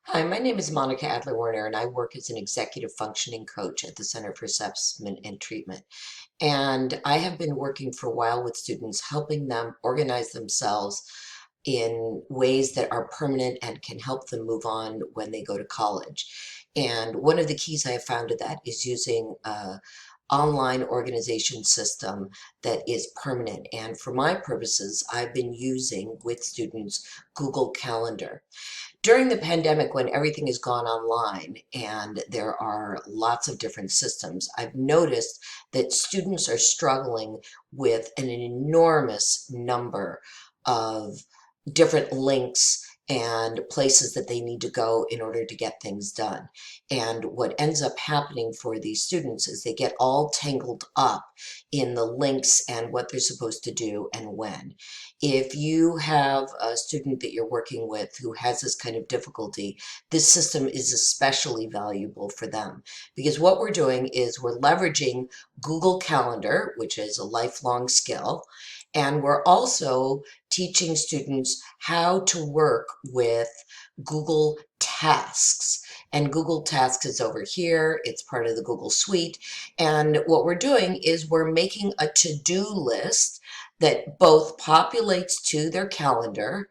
Hi, my name is Monica Adler-Werner, and I work as an executive functioning coach at the Center for Assessment and Treatment. And I have been working for a while with students, helping them organize themselves in ways that are permanent and can help them move on when they go to college. And one of the keys I have found to that is using a online organization system that is permanent. And for my purposes, I've been using with students Google Calendar. During the pandemic, when everything has gone online and there are lots of different systems, I've noticed that students are struggling with an enormous number of different links and places that they need to go in order to get things done. And what ends up happening for these students is they get all tangled up in the links and what they're supposed to do and when. If you have a student that you're working with who has this kind of difficulty, this system is especially valuable for them because what we're doing is we're leveraging Google Calendar, which is a lifelong skill, and we're also teaching students how to work with Google Tasks. And Google Tasks is over here. It's part of the Google Suite. And what we're doing is we're making a to-do list that both populates to their calendar,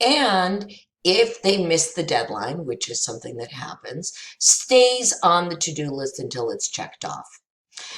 and if they miss the deadline, which is something that happens, stays on the to-do list until it's checked off.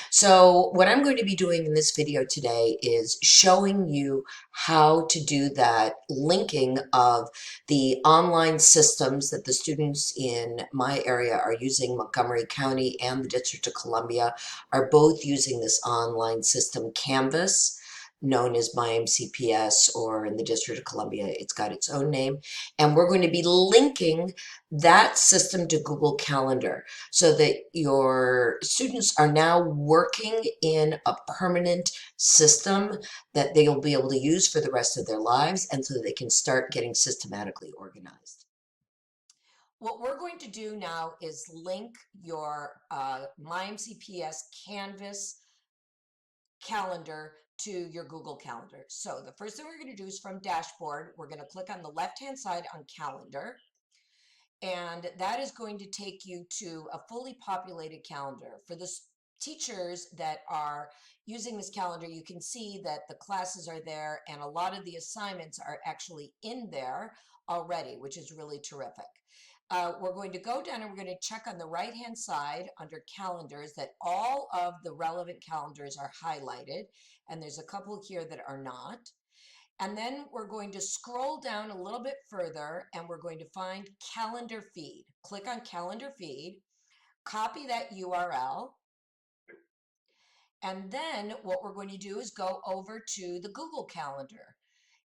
So what I'm going to be doing in this video today is showing you how to do that linking of the online systems that the students in my area are using. Montgomery County and the District of Columbia are both using this online system, Canvas, known as MyMCPS, or in the District of Columbia, it's got its own name. And we're going to be linking that system to Google Calendar so that your students are now working in a permanent system that they'll be able to use for the rest of their lives and so that they can start getting systematically organized. What we're going to do now is link your MyMCPS Canvas calendar to your Google Calendar. So the first thing we're going to do is from dashboard, we're going to click on the left-hand side on calendar. And that is going to take you to a fully populated calendar. For the teachers that are using this calendar, you can see that the classes are there and a lot of the assignments are actually in there already, which is really terrific. We're going to go down and we're going to check on the right-hand side under calendars that all of the relevant calendars are highlighted, and there's a couple here that are not. And then we're going to scroll down a little bit further and we're going to find calendar feed. Click on calendar feed, copy that URL, and then what we're going to do is go over to the Google Calendar.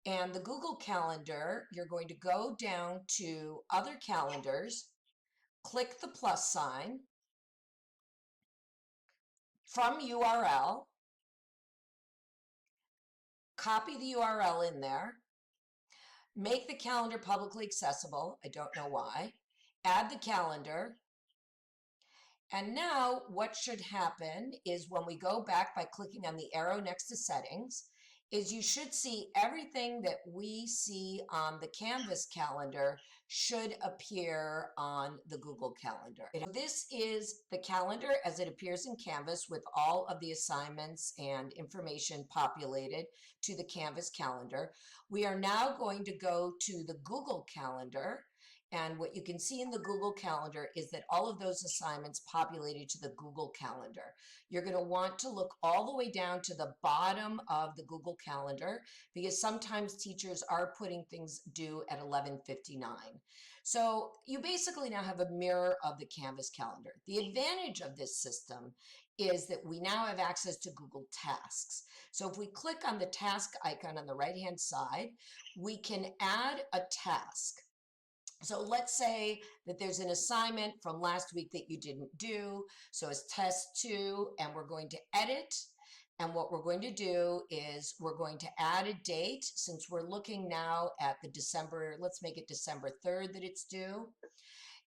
And the Google Calendar, you're going to go down to other calendars, click the plus sign, from URL, copy the URL in there, make the calendar publicly accessible. I don't know why. Add the calendar. And now what should happen is when we go back by clicking on the arrow next to settings, is you should see everything that we see on the Canvas calendar should appear on the Google Calendar. This is the calendar as it appears in Canvas with all of the assignments and information populated to the Canvas calendar. We are now going to go to the Google Calendar. And what you can see in the Google Calendar is that all of those assignments populated to the Google Calendar. You're going to want to look all the way down to the bottom of the Google Calendar because sometimes teachers are putting things due at 11:59. So you basically now have a mirror of the Canvas calendar. The advantage of this system is that we now have access to Google Tasks. So if we click on the task icon on the right-hand side, we can add a task. So let's say that there's an assignment from last week that you didn't do. So it's test 2, and we're going to edit. And what we're going to do is we're going to add a date since we're looking now at the December, let's make it December 3rd that it's due.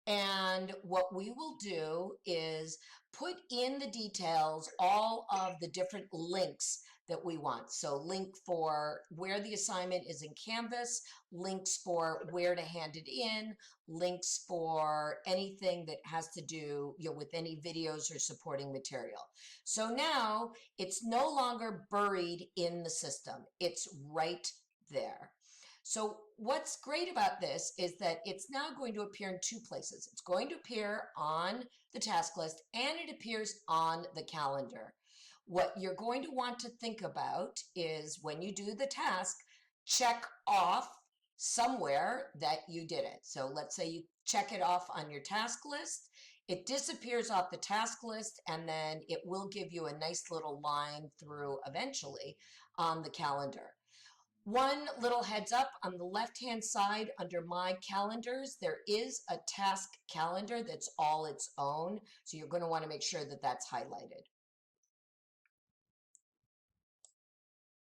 And what we will do is put in the details, all of the different links that we want. So link for where the assignment is in Canvas, links for where to hand it in, links for anything that has to do, with any videos or supporting material. So now it's no longer buried in the system. It's right there. So what's great about this is that it's now going to appear in two places. It's going to appear on the task list and it appears on the calendar. What you're going to want to think about is when you do the task, check off somewhere that you did it. So let's say you check it off on your task list. It disappears off the task list and then it will give you a nice little line through eventually on the calendar. One little heads up, on the left-hand side under My Calendars, there is a task calendar that's all its own. So you're going to want to make sure that that's highlighted.